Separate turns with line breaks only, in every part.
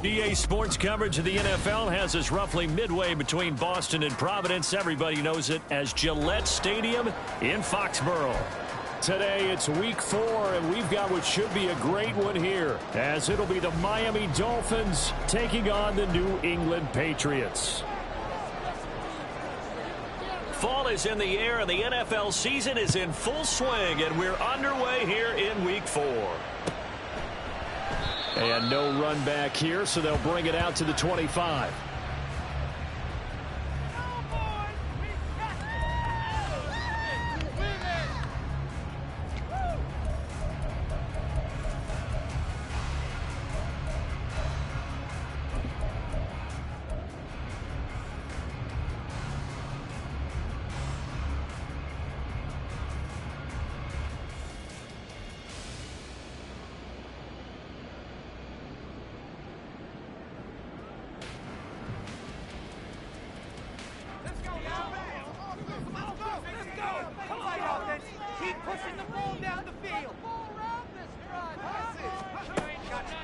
EA Sports coverage of the NFL has us roughly midway between Boston and Providence. Everybody knows it as Gillette Stadium in Foxborough. Today it's week 4, and we've got what should be a great one here, as it'll be the Miami Dolphins taking on the New England Patriots. Fall is in the air, and the NFL season is in full swing, and we're underway here in week 4. And no run back here, so they'll bring it out to the 25.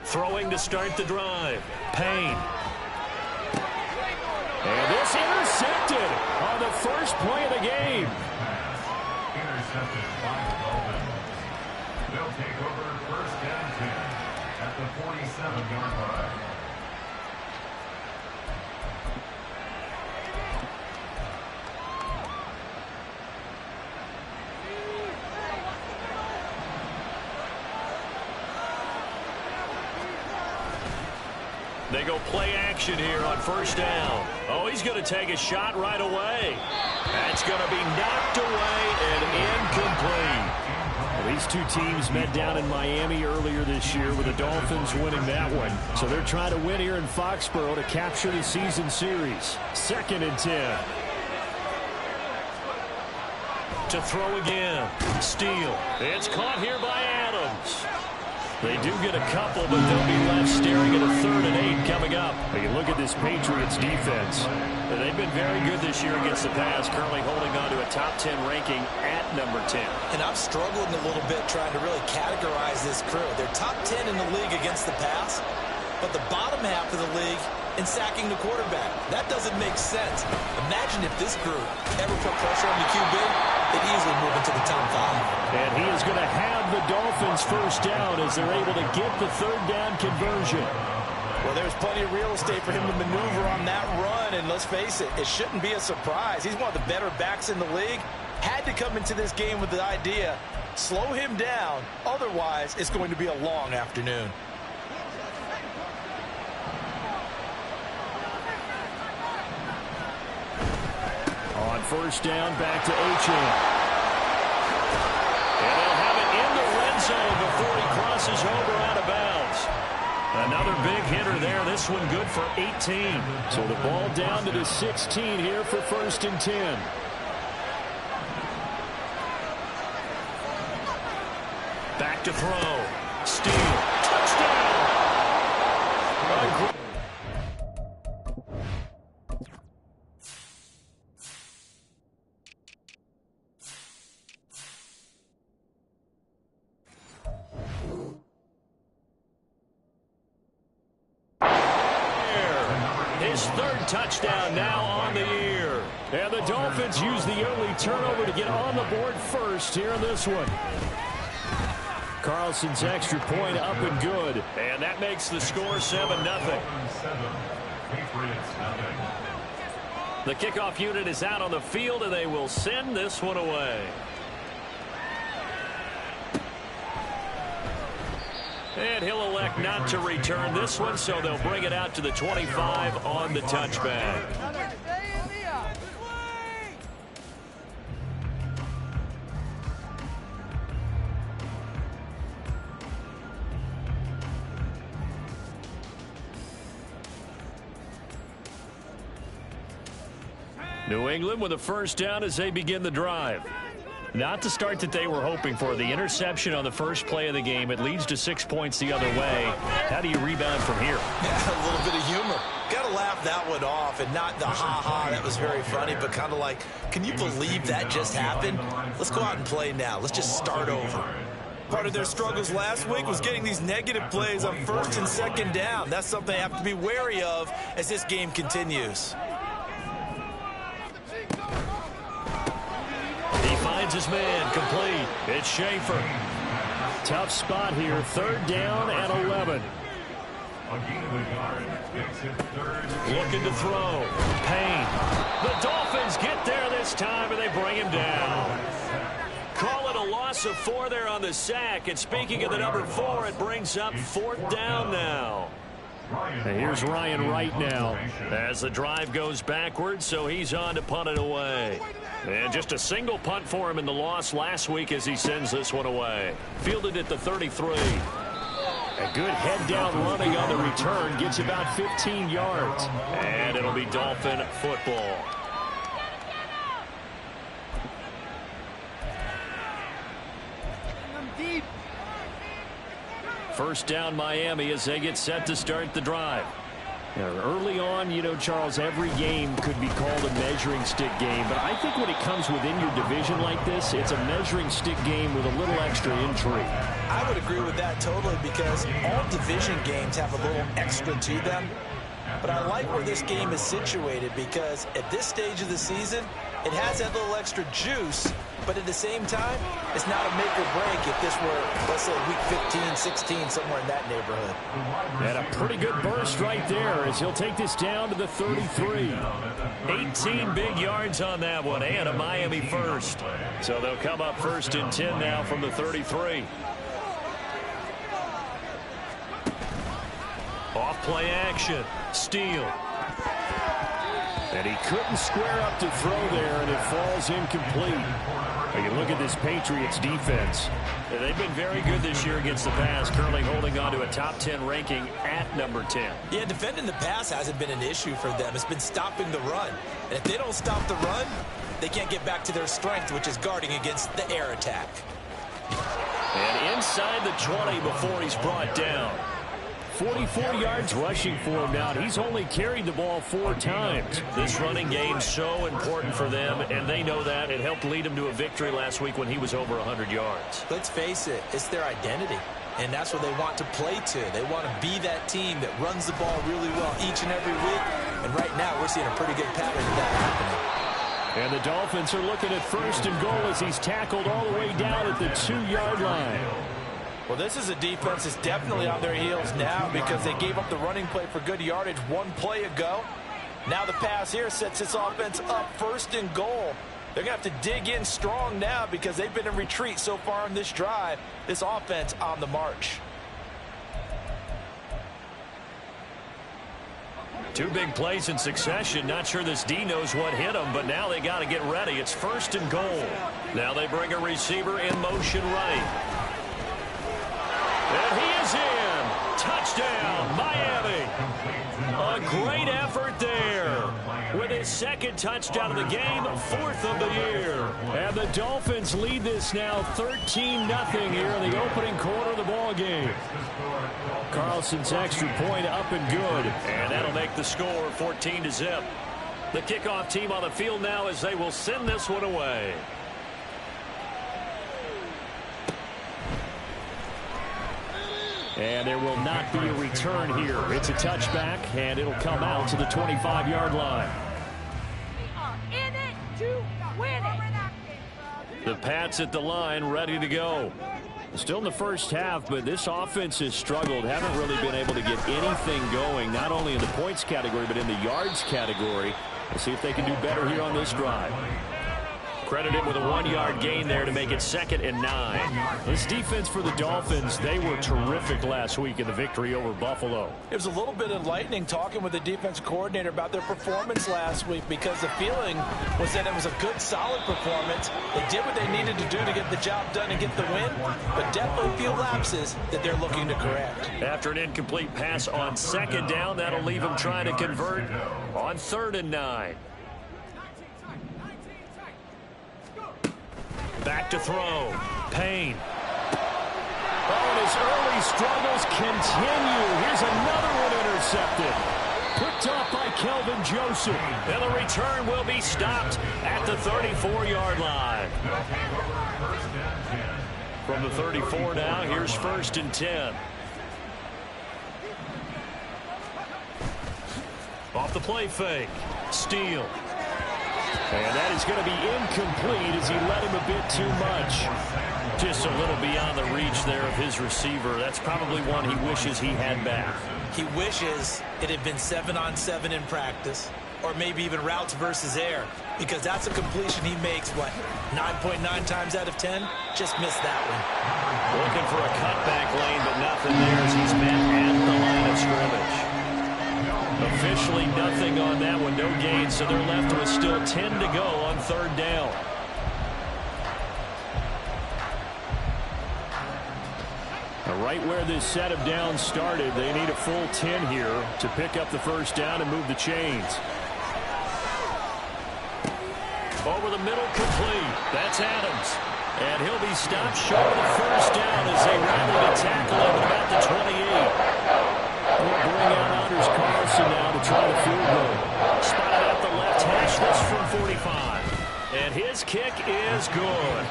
Throwing to start the drive. Payne. And this intercepted on the first play of the game.
Intercepted by the Dolphins. They'll take over first down 10 at the 47-yard line.
They go play action here on first down. Oh, he's going to take a shot right away. That's going to be knocked away and incomplete. Well, these two teams met down in Miami earlier this year with the Dolphins winning that one. So they're trying to win here in Foxborough to capture the season series. 2nd and 10. To throw again. Steele. It's caught here by Adams. They do get a couple, but they'll be left staring at a 3rd and 8 coming up. You look at this Patriots defense. They've been very good this year against the pass, currently holding on to a top 10 ranking at number 10.
And I'm struggling a little bit trying to really categorize this crew. They're top 10 in the league against the pass, but the bottom half of the league in sacking the quarterback. That doesn't make sense. Imagine if this group ever put pressure on the QB, they'd easily move into the top 5.
And he is going to have the Dolphins first down as they're able to get the 3rd down conversion.
Well, there's plenty of real estate for him to maneuver on that run, and let's face it, it shouldn't be a surprise. He's one of the better backs in the league. Had to come into this game with the idea, slow him down, otherwise it's going to be a long afternoon.
On first down, back to Achane. And they'll have it in the red zone before he crosses over out of bounds. Another big hitter there. This one good for 18. So the ball down to the 16 here for 1st and 10. Back to throw. Steele. Touchdown. His 3rd touchdown now on the year. And the Dolphins use the early turnover to get on the board first here in this one. Carlson's extra point up and good. And that makes the score 7-0. The kickoff unit is out on the field, and they will send this one away. And he'll elect not to return this one, so they'll bring it out to the 25 on the touchback. New England with a first down as they begin the drive. Not the start that they were hoping for. The interception on the first play of the game. It leads to 6 points the other way. How do you rebound from here?
Yeah, a little bit of humor. Got to laugh that one off, and not the ha-ha, that was very funny, but kind of like, can you believe that just happened? Let's go out and play now. Let's just start over. part of their struggles last week was getting these negative plays on first and second down. That's something they have to be wary of as this game continues.
He finds his man complete. It's Schaefer. Tough spot here. 3rd down and 11. Looking to throw. Payne. The Dolphins get there this time, and they bring him down. Call it a loss of 4 there on the sack. And speaking of the number 4, it brings up 4th down now. And here's Ryan Wright now as the drive goes backwards, so he's on to punt it away. And just a single punt for him in the loss last week as he sends this one away. Fielded at the 33. A good head-down running on the return gets about 15 yards. And it'll be Dolphin football. First down Miami as they get set to start the drive. Now, early on, you know, Charles, every game could be called a measuring stick game. But I think when it comes within your division like this, it's a measuring stick game with a little extra intrigue.
I would agree with that totally because all division games have a little extra to them. But I like where this game is situated because at this stage of the season, it has that little extra juice. But at the same time, it's not a make or break if this were, let's say, week 15, 16, somewhere in that neighborhood.
And a pretty good burst right there as he'll take this down to the 33. 18 big yards on that one and a Miami first. So they'll come up 1st and 10 now from the 33. Off play action. Steele. And he couldn't square up to throw there, and it falls incomplete. You look at this Patriots defense. They've been very good this year against the pass, currently holding on to a top 10 ranking at number 10.
Yeah, defending the pass hasn't been an issue for them. It's been stopping the run. And if they don't stop the run, they can't get back to their strength, which is guarding against the air attack.
And inside the 20 before he's brought down. 44 yards rushing for him now. He's only carried the ball 4 times. This running game's so important for them, and they know that. It helped lead them to a victory last week when he was over 100 yards.
Let's face it, it's their identity, and that's what they want to play to. They want to be that team that runs the ball really well each and every week, and right now we're seeing a pretty good pattern of that happening.
And the Dolphins are looking at 1st and goal as he's tackled all the way down at the 2-yard line.
Well, this is a defense that's definitely on their heels now because they gave up the running play for good yardage 1 play ago. Now the pass here sets this offense up 1st and goal. They're going to have to dig in strong now because they've been in retreat so far in this drive. This offense on the march.
2 big plays in succession. Not sure this D knows what hit him, but now they got to get ready. It's 1st and goal. Now they bring a receiver in motion right. And he is in. Touchdown, Miami. A great effort there. With his 2nd touchdown of the game, 4th of the year. And the Dolphins lead this now 13-0 here in the opening quarter of the ball game. Carlson's extra point up and good. And that'll make the score 14-0. The kickoff team on the field now as they will send this one away. And there will not be a return here. It's a touchback, and it'll come out to the 25-yard line.
We are in it to win it.
The Pats at the line, ready to go. Still in the first half, but this offense has struggled. Haven't really been able to get anything going, not only in the points category, but in the yards category. We'll see if they can do better here on this drive. Credited with a 1-yard gain there to make it 2nd and 9. This defense for the Dolphins, they were terrific last week in the victory over Buffalo.
It was a little bit enlightening talking with the defense coordinator about their performance last week because the feeling was that it was a good, solid performance. They did what they needed to do to get the job done and get the win, but definitely a few lapses that they're looking to correct.
After an incomplete pass on 2nd down, that'll leave them trying to convert on 3rd and 9. Back to throw. Payne. Oh, and his early struggles continue. Here's another one intercepted. Picked off by Kelvin Joseph. And the return will be stopped at the 34-yard line. From the 34 now, here's 1st and 10. Off the play fake. Steal. And that is going to be incomplete as he led him a bit too much. Just a little beyond the reach there of his receiver. That's probably one he wishes he had back.
He wishes it had been 7-on-7 in practice, or maybe even routes versus air, because that's a completion he makes, what, 9.9 times out of 10? Just missed that one.
Looking for a cutback lane, but nothing there as he's met at the line of scrimmage. Officially nothing on that one, no gain, so they're left with still 10 to go on 3rd down. Right where this set of downs started, they need a full 10 here to pick up the 1st down and move the chains. Over the middle, complete. That's Adams. And he'll be stopped short of the 1st down as they rally to tackle him at about the 28. We'll bring out Anders Carlson now to try the field goal. Spotted at the left hash, this from 45. And his kick is good.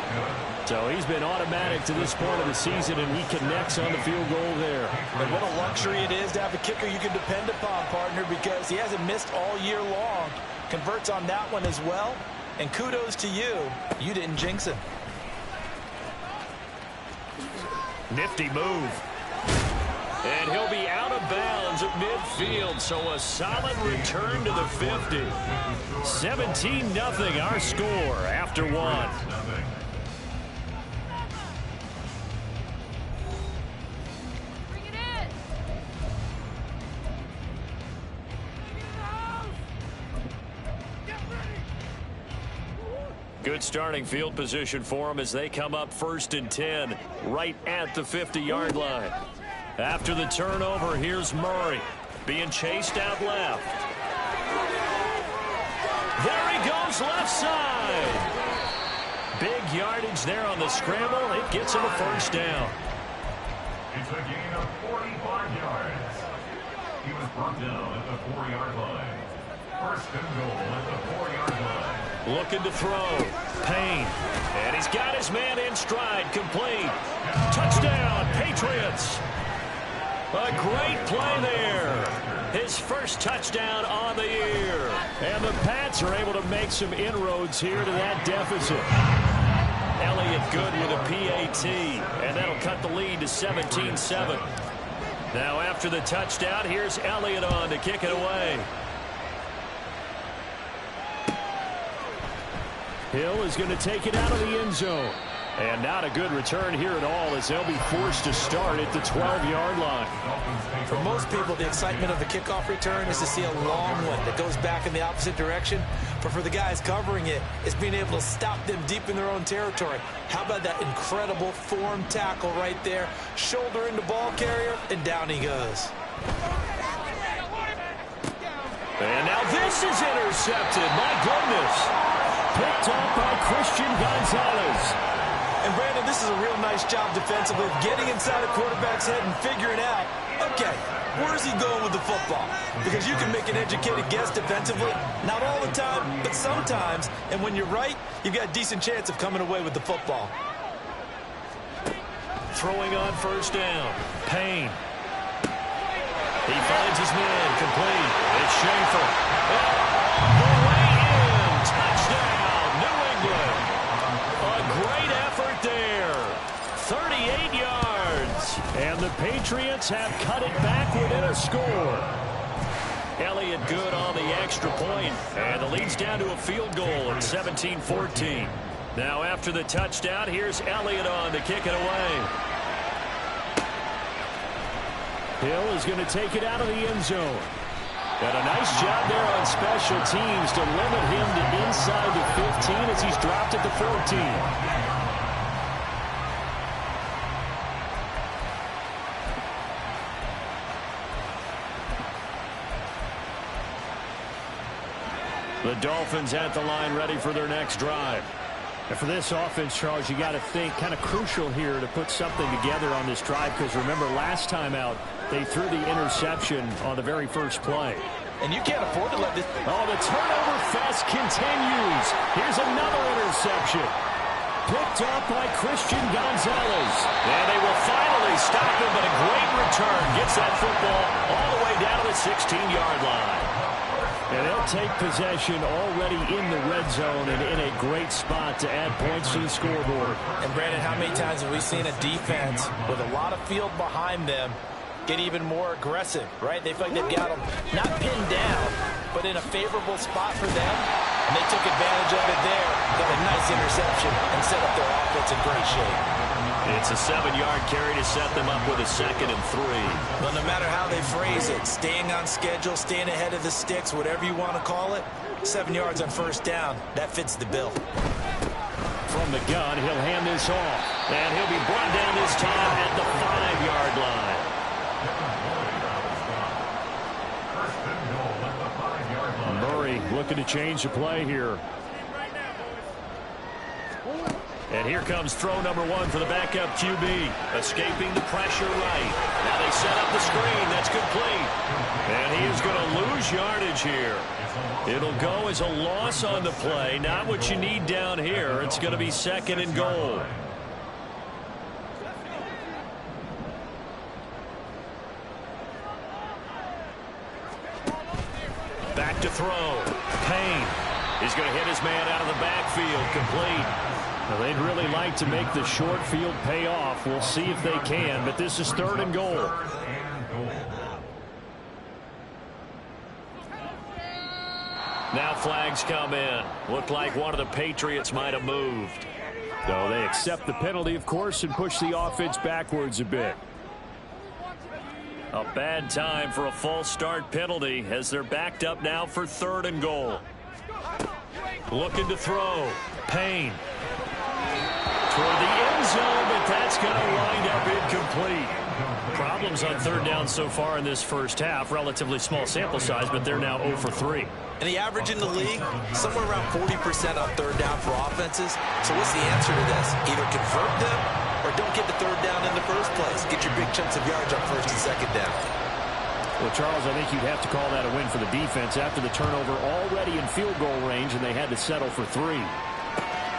So he's been automatic to this point of the season, and he connects on the field goal there.
And what a luxury it is to have a kicker you can depend upon, partner, because he hasn't missed all year long. Converts on that one as well. And kudos to you. You didn't jinx him.
Nifty move. And he'll be out of bounds at midfield, so a solid return to the 50. 17-0 our score after 1. Good starting field position for them as they come up 1st and 10 right at the 50-yard line. After the turnover, here's Murray being chased out left. There he goes left side. Big yardage there on the scramble. It gets him a 1st down.
It's a gain of 45 yards. He was brought down at the 4-yard line. 1st and goal at the 4-yard line.
Looking to throw. Payne. And he's got his man in stride. Complete. Touchdown, Patriots. A great play there. His 1st touchdown on the year. And the Pats are able to make some inroads here to that deficit. Elliott good with a PAT. And that'll cut the lead to 17-7. Now after the touchdown, here's Elliott on to kick it away. Hill is going to take it out of the end zone. And not a good return here at all as they'll be forced to start at the 12-yard line.
For most people, the excitement of the kickoff return is to see a long one that goes back in the opposite direction. But for the guys covering it, it's being able to stop them deep in their own territory. How about that incredible form tackle right there? Shoulder into ball carrier, and down he goes.
And now this is intercepted. My goodness. Picked up by Christian Gonzalez.
And Brandon, this is a real nice job defensively of getting inside a quarterback's head and figuring out, okay, where's he going with the football? Because you can make an educated guess defensively, not all the time, but sometimes. And when you're right, you've got a decent chance of coming away with the football.
Throwing on 1st down. Payne. He finds his man. Complete. It's Schaefer. The way in. Touchdown, New England. A great effort there. 38 yards. And the Patriots have cut it back within a score. Elliott good on the extra point. And the lead's down to a field goal at 17-14. Now after the touchdown, here's Elliott on to kick it away. Hill is going to take it out of the end zone. And a nice job there on special teams to limit him to inside the 15 as he's dropped at the 14. The Dolphins at the line ready for their next drive. And for this offense, Charles, you got to think kind of crucial here to put something together on this drive because remember last time out they threw the interception on the very first play.
And you can't afford to let this...
Oh, the turnover fest continues. Here's another interception. Picked up by Christian Gonzalez. And they will finally stop him, but a great return. Gets that football all the way down to the 16-yard line. And they'll take possession already in the red zone and in a great spot to add points to the scoreboard.
And, Brandon, how many times have we seen a defense with a lot of field behind them get even more aggressive, right? They feel like they've got them not pinned down, but in a favorable spot for them. And they took advantage of it there, got a nice interception, and set up their offense in great shape.
It's a 7-yard carry to set them up with a 2nd and 3.
Well, no matter how they phrase it, staying on schedule, staying ahead of the sticks, whatever you want to call it, 7 yards on first down, that fits the bill.
From the gun, he'll hand this off. And he'll be brought down this time at the 5-yard line. Murray looking to change the play here. And here comes throw number 1 for the backup QB. Escaping the pressure right. Now they set up the screen. That's complete. And he is going to lose yardage here. It'll go as a loss on the play. Not what you need down here. It's going to be 2nd and goal. Back to throw. Payne. He's going to hit his man out of the backfield. Complete. Well, they'd really like to make the short field pay off. We'll see if they can, but this is 3rd and goal. Now flags come in. Looked like one of the Patriots might have moved. So they accept the penalty, of course, and push the offense backwards a bit. A bad time for a false start penalty as they're backed up now for 3rd and goal. Looking to throw. Payne. Toward the end zone, but that's going to wind up incomplete. Problems on 3rd down so far in this first half. Relatively small sample size, but they're now 0 for 3.
And the average in the league, somewhere around 40% on 3rd down for offenses. So what's the answer to this? Either convert them or don't get the 3rd down in the first place. Get your big chunks of yards on 1st and 2nd down.
Well, Charles, I think you'd have to call that a win for the defense after the turnover already in field goal range, and they had to settle for 3.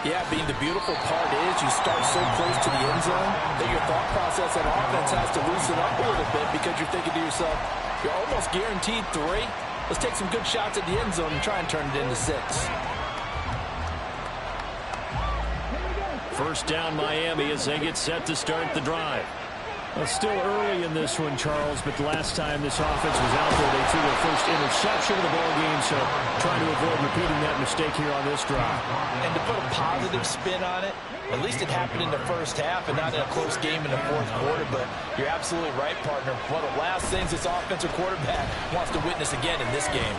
Yeah, Bean, the beautiful part is you start so close to the end zone that your thought process on offense has to loosen up a little bit because you're thinking to yourself, you're almost guaranteed 3. Let's take some good shots at the end zone and try and turn it into 6.
First down Miami as they get set to start the drive. Well, still early in this one, Charles, but the last time this offense was out there, they threw their first interception of the ball game, so trying to avoid repeating that mistake here on this drive.
And to put a positive spin on it, at least it happened in the first half and not in a close game in the 4th quarter, but you're absolutely right, partner. One of the last things this offensive quarterback wants to witness again in this game.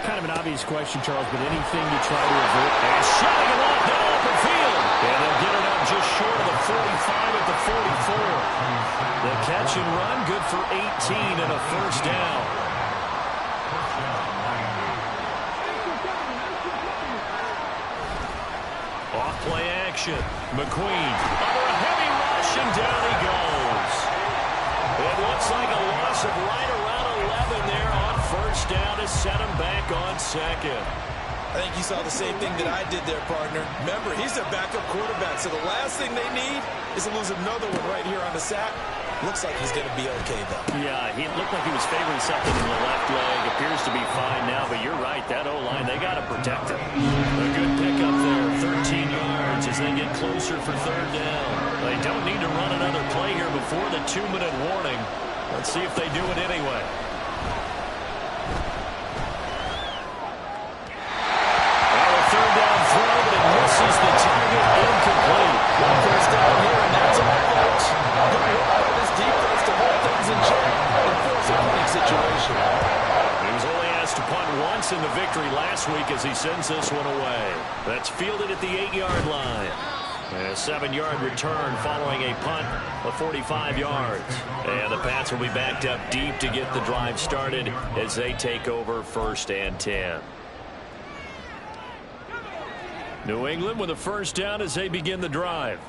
Kind of an obvious question, Charles, but anything to try to avoid. And shutting it off down open field. And they'll get it up just short of the 45 at the 44. The catch and run, good for 18 and a first down. Off play action. McQueen under a heavy rush, and down he goes. It looks like a loss of right around 11 there on first down to set him back on 2nd.
I think you saw the same thing that I did there, partner. Remember, he's their backup quarterback, so the last thing they need is to lose another one right here on the sack. Looks like he's going to be okay, though.
Yeah, he looked like he was favoring something in the left leg. Appears to be fine now, but you're right. That O-line, they got to protect him. A good pickup there, 13 yards as they get closer for 3rd down. They don't need to run another play here before the 2-minute warning. Let's see if they do it anyway. Misses the target, incomplete.
One first down here, and that's all, folks. Good work by this defense to hold things in check and force a punting situation.
He was only asked to punt once in the victory last week as he sends this one away. That's fielded at the 8-yard line. And a 7-yard return following a punt of 45 yards. And the Pats will be backed up deep to get the drive started as they take over 1st and 10. New England with a first down as they begin the drive.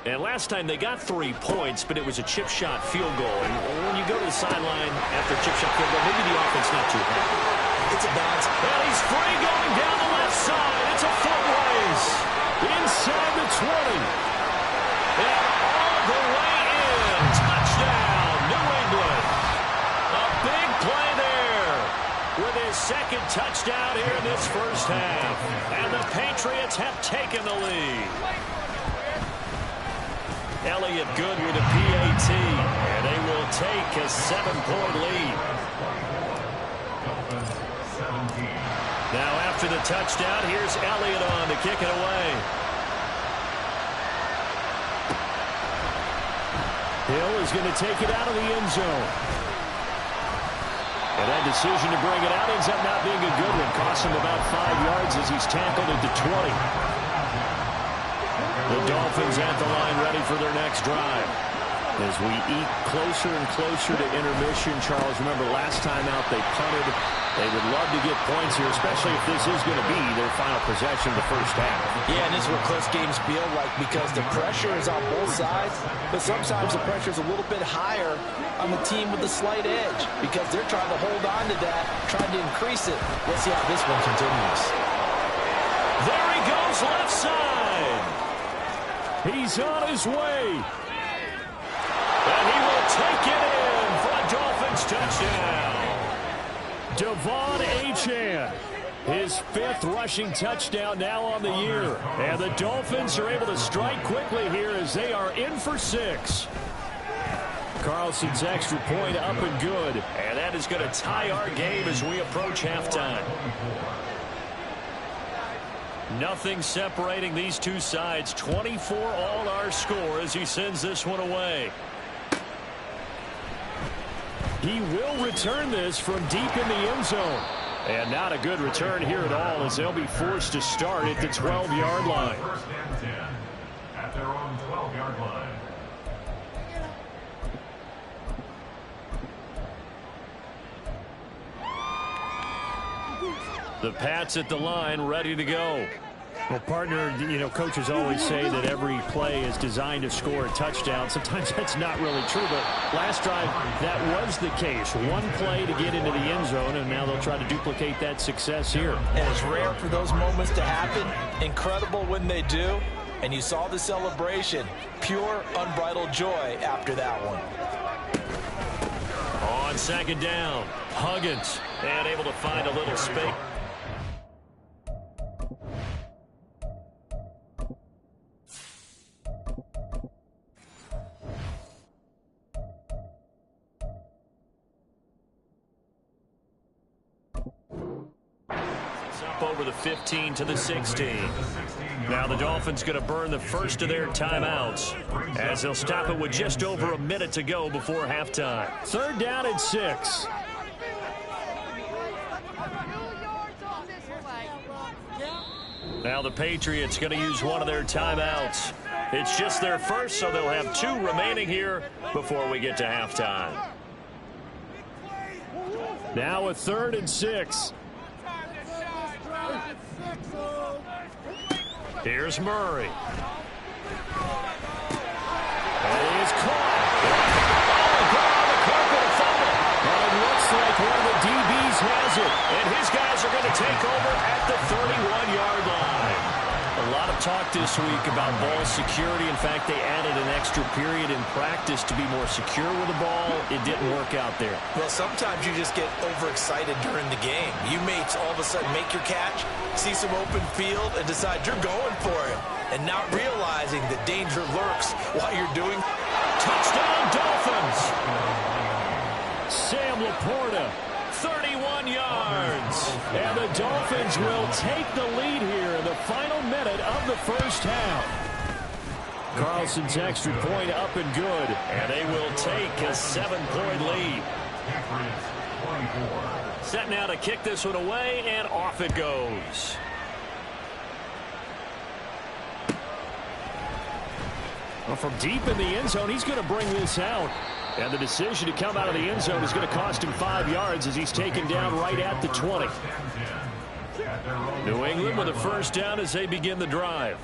And last time they got 3 points, but it was a chip shot field goal. And when you go to the sideline after a chip shot field goal, maybe the offense not too happy.
It's a bounce.
And he's free going down the left side. It's a foot race. Inside the 20. And all the way in. Touchdown, New England. A big play there with his second touchdown here in this first half. And the Patriots have taken the lead. Elliott good with a PAT. And they will take a 7-point lead. Now after the touchdown, here's Elliott on to kick it away. Hill is going to take it out of the end zone. And that decision to bring it out ends up not being a good one. Costs him about 5 yards as he's tackled at the 20. The Dolphins at the line ready for their next drive. As we eat closer and closer to intermission, Charles, remember last time out they punted. They would love to get points here, especially if this is going to be their final possession of the first half.
Yeah, and this is what close games feel like because the pressure is on both sides, but sometimes the pressure is a little bit higher on the team with the slight edge because they're trying to hold on to that, trying to increase it. Let's see how this one continues.
There he goes left side. He's on his way. And he will take it in for a Dolphins touchdown. Devon Achane, his 5th rushing touchdown now on the year. And the Dolphins are able to strike quickly here as they are in for 6. Carlson's extra point up and good. And that is going to tie our game as we approach halftime. Nothing separating these two sides. 24 all our score as he sends this one away. He will return this from deep in the end zone. And not a good return here at all as they'll be forced to start at the 12-yard line.
First and 10 at their own 12-yard line.
The Pats at the line ready to go. Well, partner, you know, coaches always say that every play is designed to score a touchdown. Sometimes that's not really true, but last drive, that was the case. One play to get into the end zone, and now they'll try to duplicate that success here.
And it's rare for those moments to happen. Incredible when they do. And you saw the celebration. Pure, unbridled joy after that one.
On second down, Huggins, and able to find a little space. Over the 15 to the 16. Now the Dolphins going to burn the first of their timeouts as they'll stop it with just over a minute to go before halftime. 3rd down and 6. Now the Patriots going to use one of their timeouts. It's just their first, so they'll have 2 remaining here before we get to halftime. Now a 3rd and 6. Here's Murray. And he is caught. On the carpet, a fumble. And it looks like one of the DBs has it. And his guys are going to take over at the 31-yard line. A lot of talk this week about ball security. In fact, they added an extra period in practice to be more secure with the ball. It didn't work out there.
Well, sometimes you just get overexcited during the game. You may all of a sudden make your catch, see some open field, and decide you're going for it, and not realizing the danger lurks while you're doing.
Touchdown, Dolphins! Sam Laporta, 31 yards. And the Dolphins will take the lead here in the final minute of the first half. Carlson's extra point up and good. And they will take a 7-point lead. Set now to kick this one away, and off it goes. Well, from deep in the end zone, he's going to bring this out. And the decision to come out of the end zone is going to cost him 5 yards as he's taken down right at the 20. New England with a first down as they begin the drive.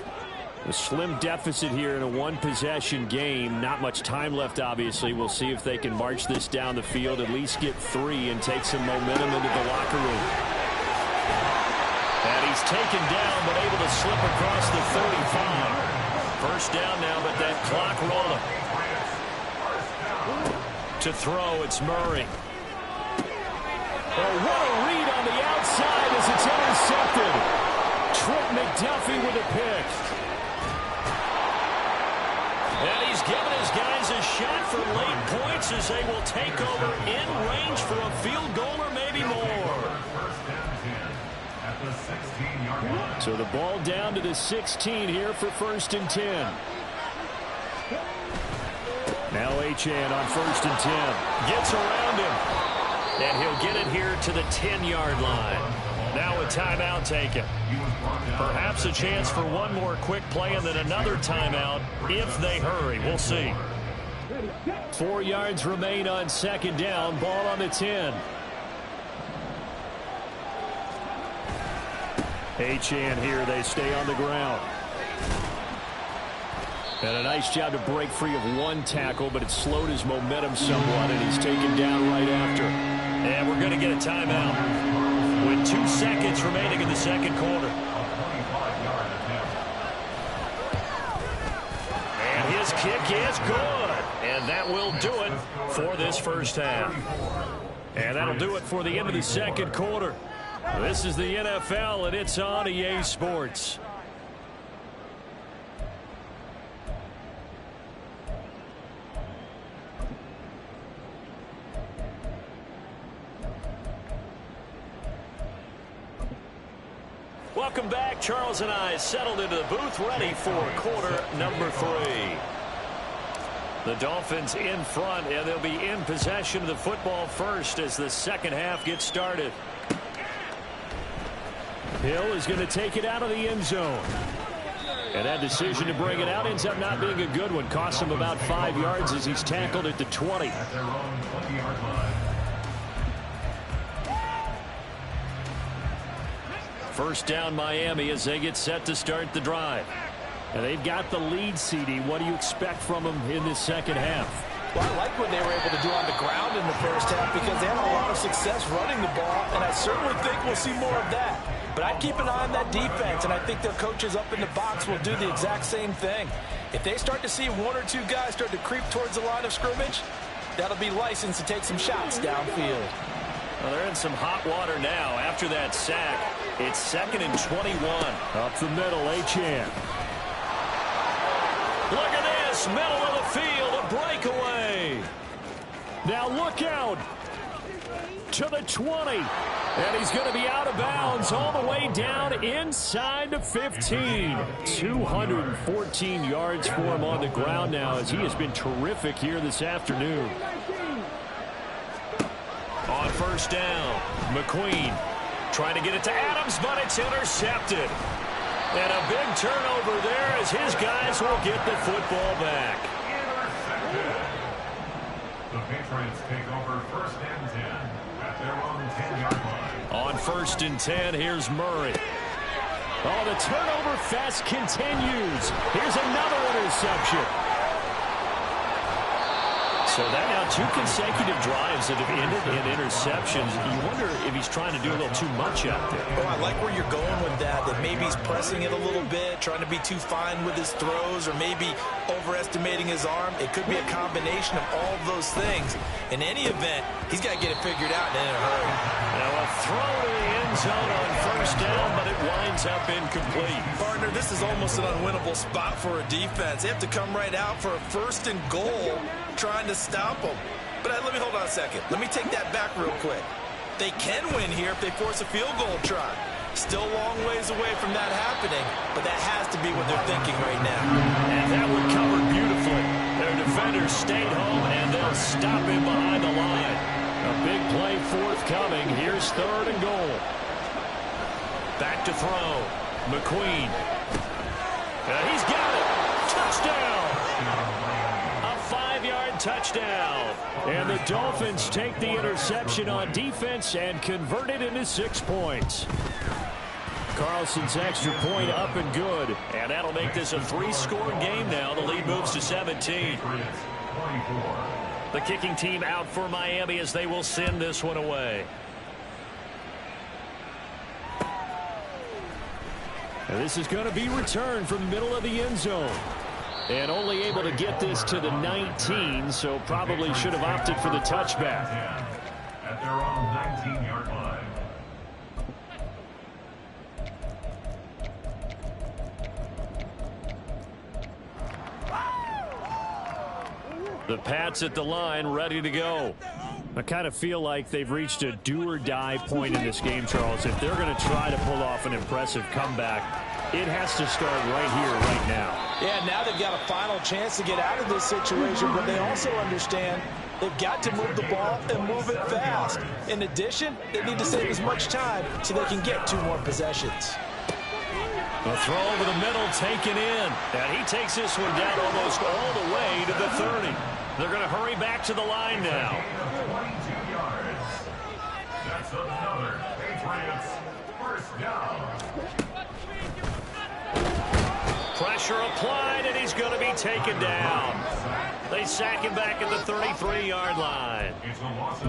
A slim deficit here in a one-possession game. Not much time left, obviously. We'll see if they can march this down the field, at least get 3, and take some momentum into the locker room. And he's taken down, but able to slip across the 35. First down now, but that clock rolling. To throw, it's Murray. Oh, what a read on the outside as it's intercepted. Trent McDuffie with a pick. And he's given his guys a shot for late points as they will take over in range for a field goal or maybe more. So the ball down to the 16 here for 1st and 10. Now Achane on 1st and 10. Gets around him. And he'll get it here to the 10-yard line. Now a timeout taken. Perhaps a chance for one more quick play and then another timeout if they hurry. We'll see. 4 yards remain on 2nd down. Ball on the 10. Achane here. They stay on the ground. And a nice job to break free of 1 tackle, but it slowed his momentum somewhat, and he's taken down right after. And we're going to get a timeout with 2 seconds remaining in the 2nd quarter. And his kick is good. And that will do it for this first half. And that'll do it for the end of the 2nd quarter. This is the NFL, and it's on EA Sports. Welcome back. Charles and I settled into the booth, ready for quarter number 3. The Dolphins in front, and they'll be in possession of the football first as the 2nd half gets started. Hill is going to take it out of the end zone. And that decision to bring it out ends up not being a good one. Costs him about 5 yards as he's tackled at the 20. First down Miami as they get set to start the drive. And they've got the lead, CD. What do you expect from them in this 2nd half?
Well, I like what they were able to do on the ground in the first half because they had a lot of success running the ball, and I certainly think we'll see more of that. But I'd keep an eye on that defense, and I think their coaches up in the box will do the exact same thing. If they start to see 1 or 2 guys start to creep towards the line of scrimmage, that'll be licensed to take some shots downfield.
Well, they're in some hot water now. After that sack, it's 2nd and 21. Up the middle, Achane. Look at this, middle of the field, a breakaway. Now look out to the 20. And he's going to be out of bounds all the way down inside the 15. 214 yards for him on the ground now as he has been terrific here this afternoon. On first down, McQueen trying to get it to Adams, but it's intercepted. And a big turnover there as his guys will get the football back.
The Patriots take over 1st and 10 at their own 10-yard line.
On 1st and 10, here's Murray. Oh, the turnover fest continues. Here's another interception. So that now 2 consecutive drives that have ended in interceptions. You wonder if he's trying to do a little too much out there.
Oh, I like where you're going with that maybe he's pressing it a little bit, trying to be too fine with his throws, or maybe overestimating his arm. It could be a combination of all of those things. In any event, he's got to get it figured out and in a hurry.
Now a throw to the end zone on first down, but it winds up incomplete.
Partner, this is almost an unwinnable spot for a defense. They have to come right out for a 1st and goal, trying to stop them. But let me hold on a second. Let me take that back real quick. They can win here if they force a field goal try. Still a long ways away from that happening, but that has to be what they're thinking right now.
And that one covered beautifully. Their defenders stayed home, and they'll stop him behind the line. A big play forthcoming. Here's 3rd and goal. Back to throw. McQueen. He's got it. Touchdown. A 5-yard touchdown. And the Dolphins take the interception on defense and convert it into 6 points. Carlson's extra point up and good. And that'll make this a 3-score game now. The lead moves to 17. The kicking team out for Miami as they will send this one away. And this is going to be returned from the middle of the end zone. And only able to get this to the 19, so probably should have opted for the touchback.
At their own 19-yard line.
The Pats at the line, ready to go. I kind of feel like they've reached a do-or-die point in this game, Charles. If they're going to try to pull off an impressive comeback, it has to start right here, right now.
Yeah, now they've got a final chance to get out of this situation, but they also understand they've got to move the ball and move it fast. In addition, they need to save as much time so they can get 2 more possessions.
A throw over the middle, taken in. And he takes this one down almost all the way to the 30. They're going to hurry back to the line now.
22 yards. That's another Patriots first down.
Pressure applied, and he's going to be taken down. They sack him back at the 33-yard line.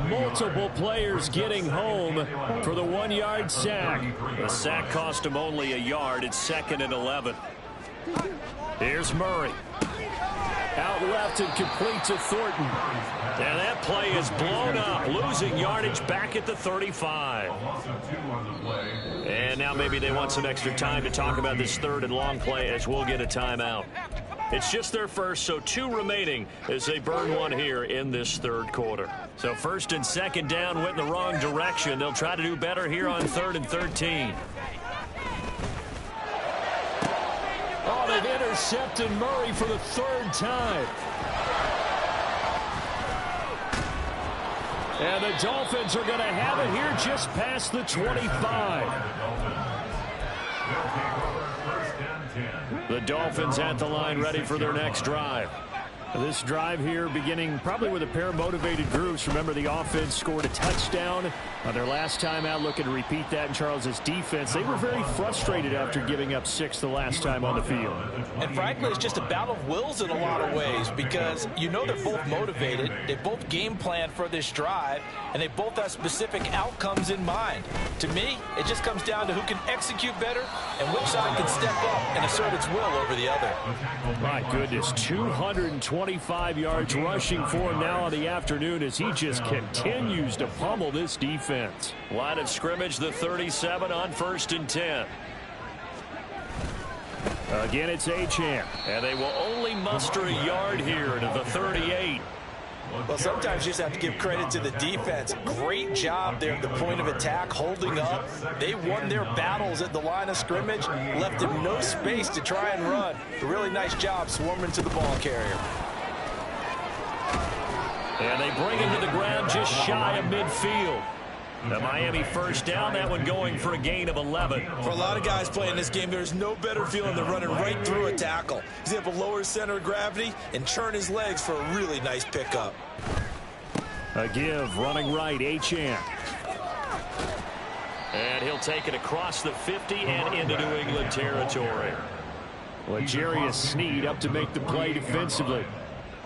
Multiple players getting home for the 1-yard sack. The sack cost him only a yard. It's 2nd and 11. Here's Murray. Out left and complete to Thornton. And that play is blown up, losing yardage back at the 35. And now maybe they want some extra time to talk about this 3rd and long play as we'll get a timeout. It's just their first, so 2 remaining as they burn one here in this 3rd quarter. So 1st and 2nd down went in the wrong direction. They'll try to do better here on 3rd and 13. Oh, they've intercepted Murray for the 3rd time. And the Dolphins are going to have it here just past the 25. The Dolphins at the line, ready for their next drive. This drive here beginning probably with a pair of motivated groups. Remember, the offense scored a touchdown on their last time out. Looking to repeat that in Charles's defense. They were very frustrated after giving up 6 the last time on the field.
And frankly, it's just a battle of wills in a lot of ways because you know they're both motivated. They both game plan for this drive, and they both have specific outcomes in mind. To me, it just comes down to who can execute better and which side can step up and assert its will over the other.
My goodness, 225 yards rushing for him now on the afternoon as he just continues to pummel this defense. Line of scrimmage, the 37 on 1st and 10. Again, it's Achane, and they will only muster a yard here to the 38.
Well, sometimes you just have to give credit to the defense. Great job there at the point of attack, holding up. They won their battles at the line of scrimmage, left them no space to try and run. A really nice job swarming to the ball carrier.
And they bring him to the ground just shy of midfield. The Miami first down, that one going for a gain of 11.
For a lot of guys playing this game, there's no better feeling than running right through a tackle. He's able to lower his center of gravity and churn his legs for a really nice pickup.
A give, running right, Achane. And he'll take it across the 50 and into New England territory. L'Jarius Sneed up to make the play defensively.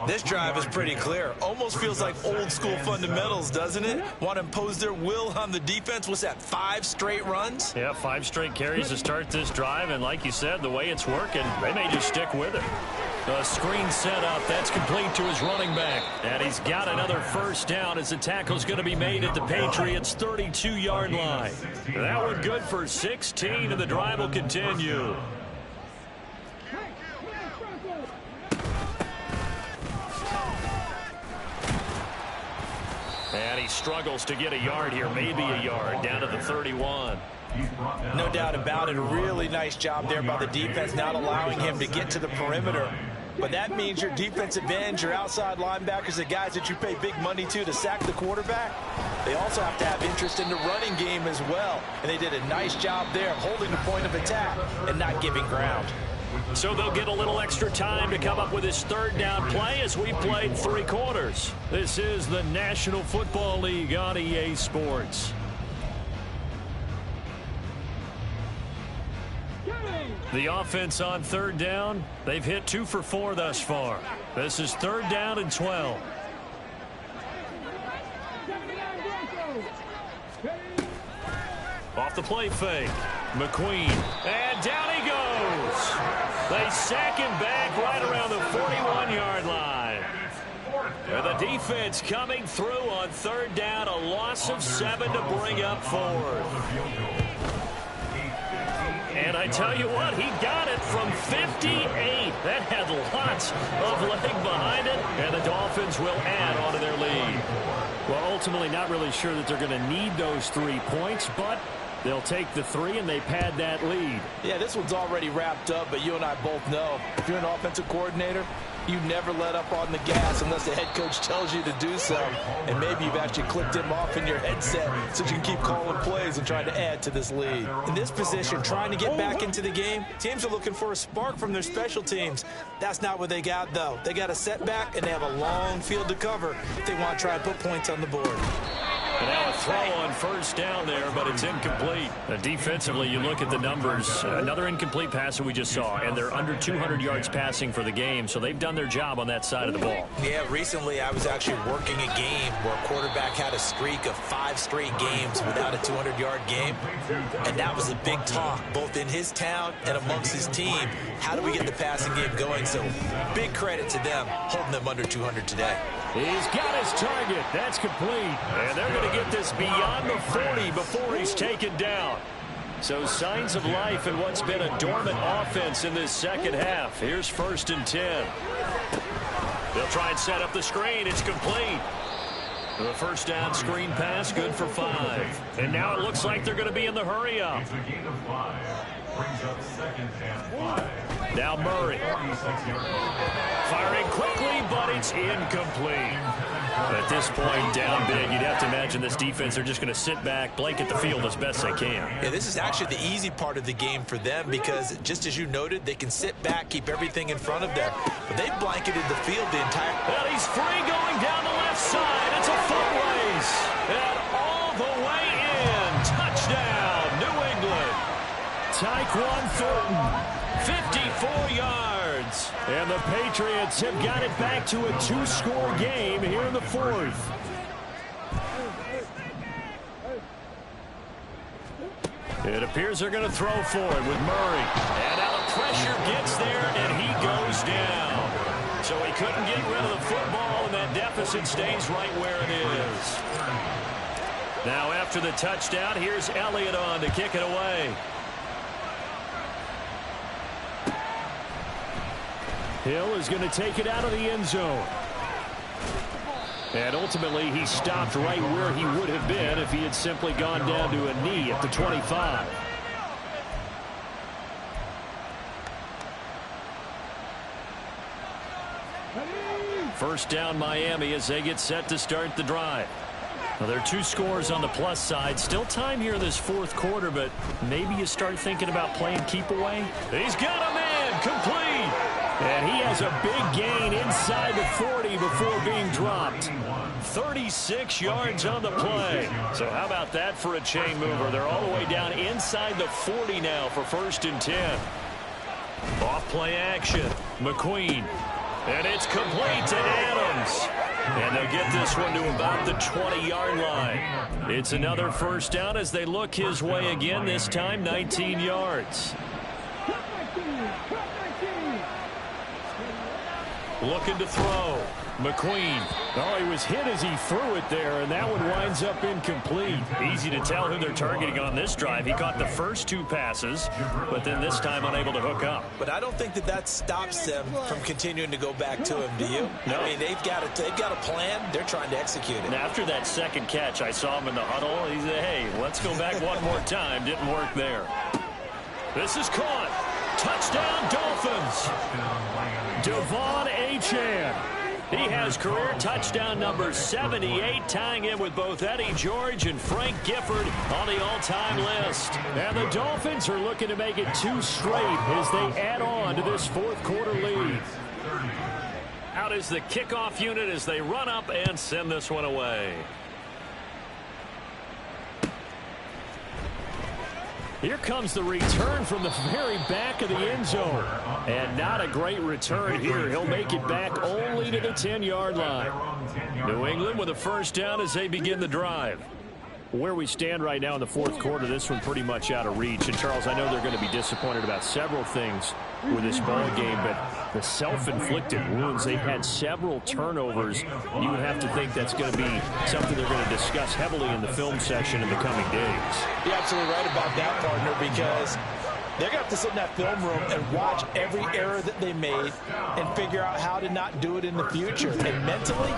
This drive is pretty clear. Almost feels like old school fundamentals, doesn't it? Want to impose their will on the defense. What's that, 5 straight runs?
Yeah, 5 straight carries to start this drive. And like you said, the way it's working, they may just stick with it. The screen set up. That's complete to his running back. And he's got another first down as the tackle's going to be made at the Patriots' 32-yard line. That one good for 16, and the drive will continue. And he struggles to get a yard here, maybe a yard, down to the 31.
No doubt about it. A really nice job there by the defense, not allowing him to get to the perimeter. But that means your defensive ends, your outside linebackers, the guys that you pay big money to sack the quarterback, they also have to have interest in the running game as well. And they did a nice job there holding the point of attack and not giving ground.
So they'll get a little extra time to come up with his 3rd down play as we played 3 quarters. This is the National Football League on EA Sports. The offense on third down, they've hit 2 for 4 thus far. This is third down and 12. Off the play fake. McQueen. And down he goes. They sack him back right around the 41-yard line. And the defense coming through on third down. A loss of 7 to bring up fourth. And I tell you what, he got it from 58. That had lots of leg behind it. And the Dolphins will add on to their lead. Well, ultimately not really sure that they're going to need those 3 points, but they'll take the 3 and they pad that lead.
Yeah, this one's already wrapped up, but you and I both know if you're an offensive coordinator, you never let up on the gas unless the head coach tells you to do so. And maybe you've actually clicked him off in your headset so you can keep calling plays and trying to add to this lead. In this position, trying to get back into the game, teams are looking for a spark from their special teams. That's not what they got, though. They got a setback, and they have a long field to cover if they want to try and put points on the board.
And now a throw on first down there, but it's incomplete. Defensively, you look at the numbers. Another incomplete pass that we just saw, and they're under 200 yards passing for the game, so they've done their job on that side of the ball.
Yeah, recently I was actually working a game where a quarterback had a streak of 5 straight games without a 200-yard game, and that was a big talk, both in his town and amongst his team. How do we get the passing game going? So big credit to them holding them under 200 today.
He's got his target. That's complete. And they're going to get this beyond the 40 before he's taken down. So signs of life in what's been a dormant offense in this second half. Here's 1st and 10. They'll try and set up the screen. It's complete. The first down screen pass, good for 5. And now it looks like they're going to be in the hurry up.
It's a gain of 5. Brings up 2nd and 5.
Now Murray. Firing quickly, but it's incomplete. At this point, down big, you'd have to imagine this defense, they're just going to sit back, blanket the field as best they can.
Yeah, this is actually the easy part of the game for them because, just as you noted, they can sit back, keep everything in front of them. But they've blanketed the field the entire...
Well, he's free going down the left side. It's a foot race. And all the way in. Touchdown, New England. Tyquan Thornton, 54 yards. And the Patriots have got it back to a 2-score game here in the 4th. It appears they're going to throw for it with Murray. And now the pressure gets there, and he goes down. So he couldn't get rid of the football, and that deficit stays right where it is. Now after the touchdown, here's Elliott on to kick it away. Hill is going to take it out of the end zone. And ultimately, he stopped right where he would have been if he had simply gone down to a knee at the 25. First down, Miami, as they get set to start the drive. Well, there are 2 scores on the plus side. Still time here in this 4th quarter, but maybe you start thinking about playing keep away. He's got a man, complete. And he has a big gain inside the 40 before being dropped. 36 yards on the play. So how about that for a chain mover? They're all the way down inside the 40 now for 1st and 10. Off play action. McQueen. And it's complete to Adams. And they'll get this one to about the 20-yard line. It's another first down as they look his way again, this time 19 yards. Looking to throw. McQueen. Oh, he was hit as he threw it there, and that one winds up incomplete. Easy to tell who they're targeting on this drive. He caught the first 2 passes, but then this time unable to hook up.
But I don't think that stops them from continuing to go back to him, do you?
No.
I mean, they've got a plan. They're trying to execute it.
And after that second catch, I saw him in the huddle. He said, hey, let's go back one more time. Didn't work there. This is caught. Touchdown, Dolphins. Devon Achane. He has career touchdown number 78, tying in with both Eddie George and Frank Gifford on the all-time list. And the Dolphins are looking to make it 2 straight as they add on to this 4th quarter lead. Out is the kickoff unit as they run up and send this one away. Here comes the return from the very back of the end zone. And not a great return here. He'll make it back only to the 10-yard line. New England with a first down as they begin the drive. Where we stand right now in the fourth quarter, this one pretty much out of reach. And, Charles, I know they're going to be disappointed about several things with this ball game, but the self-inflicted wounds, they've had several turnovers. You would have to think that's going to be something they're going to discuss heavily in the film session in the coming days.
You're absolutely right about that, partner, because they're going to have to sit in that film room and watch every error that they made and figure out how to not do it in the future. And mentally,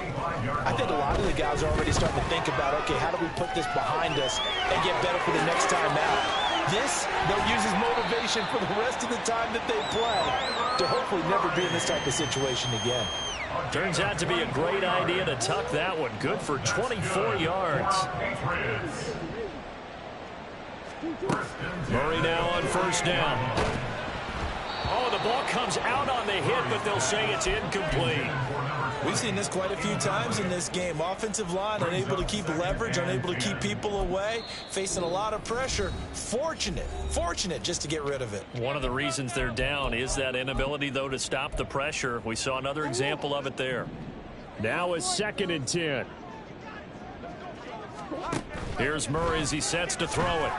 I think a lot of the guys are already starting to think about, okay, how do we put this behind us and get better for the next time out? This, they'll use as motivation for the rest of the time that they play to hopefully never be in this type of situation again.
Turns out to be a great idea to tuck that one. Good for 24 yards. Murray now on first down. Oh, the ball comes out on the hit, but they'll say it's incomplete.
We've seen this quite a few times in this game. Offensive line unable to keep leverage, unable to keep people away, facing a lot of pressure. Fortunate just to get rid of it.
One of the reasons they're down is that inability, though, to stop the pressure. We saw another example of it there. Now is 2nd and 10. Here's Murray as he sets to throw it.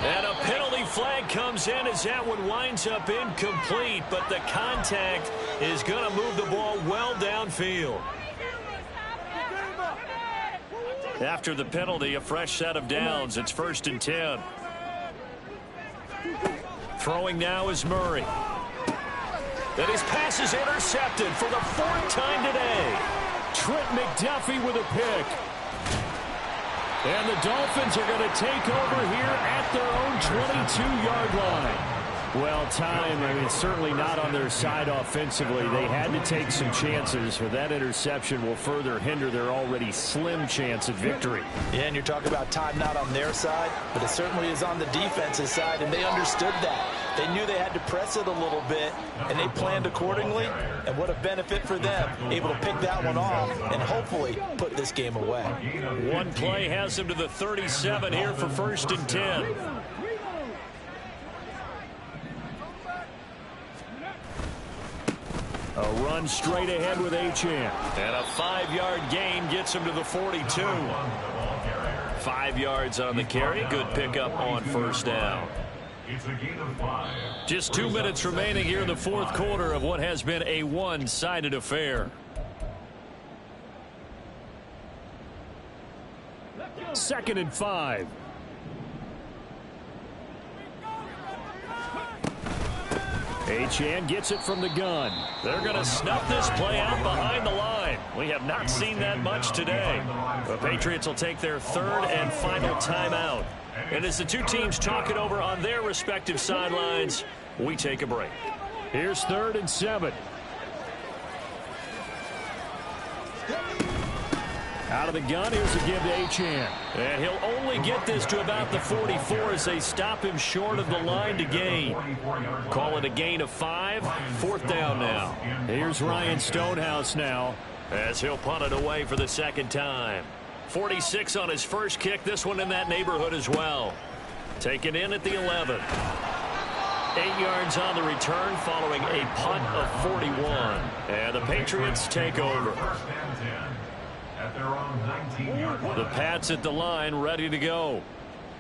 And a penalty flag comes in as that one winds up incomplete, but the contact is going to move the ball well downfield. After the penalty, a fresh set of downs. It's 1st and 10. Throwing now is Murray. And his pass is intercepted for the 4th time today. Trent McDuffie with a pick. And the Dolphins are going to take over here at their own 22-yard line. Well, time, I mean, certainly not on their side offensively. They had to take some chances, but that interception will further hinder their already slim chance at victory.
Yeah, and you're talking about time not on their side, but it certainly is on the defensive side, and they understood that. They knew they had to press it a little bit, and they planned accordingly, and what a benefit for them, able to pick that one off and hopefully put this game away.
One play has them to the 37 here for 1st and 10. A run straight ahead with Achane. And a 5-yard gain gets him to the 42. 5 yards on the carry. Good pickup on first down. Just 2 minutes remaining here in the fourth quarter of what has been a one-sided affair. 2nd and 5. Achane gets it from the gun. They're going to snuff this play out behind the line. We have not seen that much today. The Patriots will take their 3rd and final timeout. And as the two teams talk it over on their respective sidelines, we take a break. Here's 3rd and 7. Out of the gun, here's a give to Achane. And he'll only get this to about the 44 as they stop him short of the line to gain. Call it a gain of 5. 4th down now. Here's Ryan Stonehouse now as he'll punt it away for the 2nd time. 46 on his first kick. This one in that neighborhood as well. Taken in at the 11. 8 yards on the return following a punt of 41. And the Patriots take over. The Pats at the line, ready to go.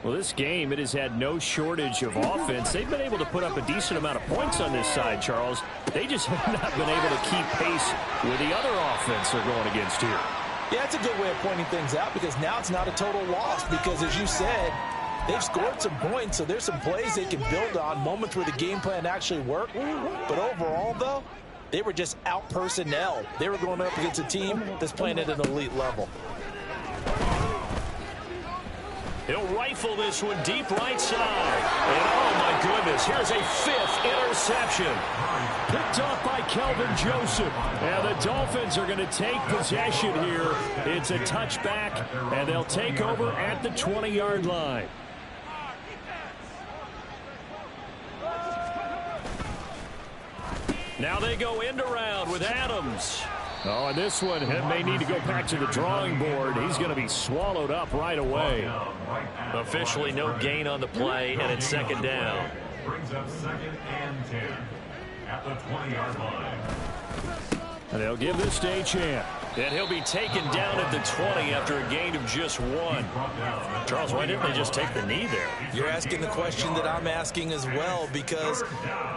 Well, this game, it has had no shortage of offense. They've been able to put up a decent amount of points on this side, Charles. They just have not been able to keep pace with the other offense they're going against here.
Yeah, it's a good way of pointing things out because now it's not a total loss because, as you said, they've scored some points, so there's some plays they can build on, moments where the game plan actually worked. But overall, though, they were just out-personnel. They were going up against a team that's playing at an elite level.
He'll rifle this one deep right side. And oh, my goodness, here's a 5th interception. Picked off by Kelvin Joseph. And the Dolphins are going to take possession here. It's a touchback, and they'll take over at the 20-yard line. Now they go end around with Adams. Oh, and this one may need to go back to the drawing board. He's going to be swallowed up right away. Officially no gain on the play, and it's second down.
Brings up 2nd and 10 at the 20-yard line.
And they'll give this a chance. And he'll be taken down at the 20 after a gain of just 1. Charles, why didn't they just take the knee there?
You're asking the question that I'm asking as well, because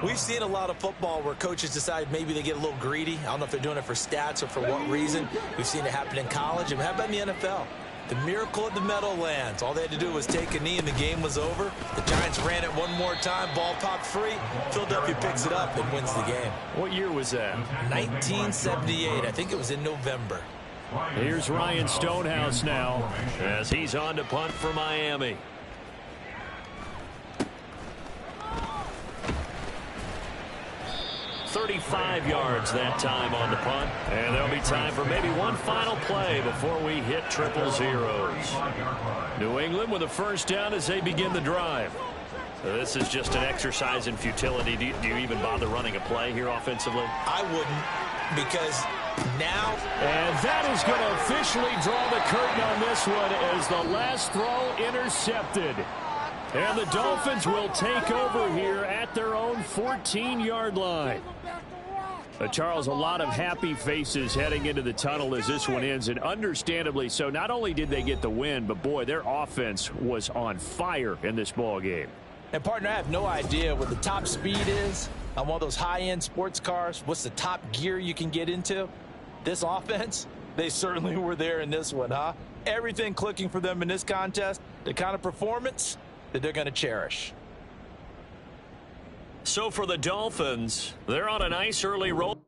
we've seen a lot of football where coaches decide maybe they get a little greedy. I don't know if they're doing it for stats or for what reason. We've seen it happen in college. And how about in the NFL? The miracle of the Meadowlands. All they had to do was take a knee and the game was over. The Giants ran it one more time. Ball popped free. Philadelphia picks it up and wins the game.
What year was that?
1978. I think it was in November.
Here's Ryan Stonehouse now as he's on to punt for Miami. .35 yards that time on the punt. And there'll be time for maybe one final play before we hit 000. New England with a first down as they begin the drive. So this is just an exercise in futility. Do you even bother running a play here offensively?
I wouldn't, because now...
And that is going to officially draw the curtain on this one as the last throw intercepted. And the Dolphins will take over here at their own 14-yard line. Charles, a lot of happy faces heading into the tunnel as this one ends, and understandably so. Not only did they get the win, but boy, their offense was on fire in this ball game.
And partner, I have no idea what the top speed is on one of those high-end sports cars. What's the top gear you can get into? This offense, they certainly were there in this one, huh? Everything clicking for them in this contest, the kind of performance that they're going to cherish.
So for the Dolphins, they're on a nice early roll.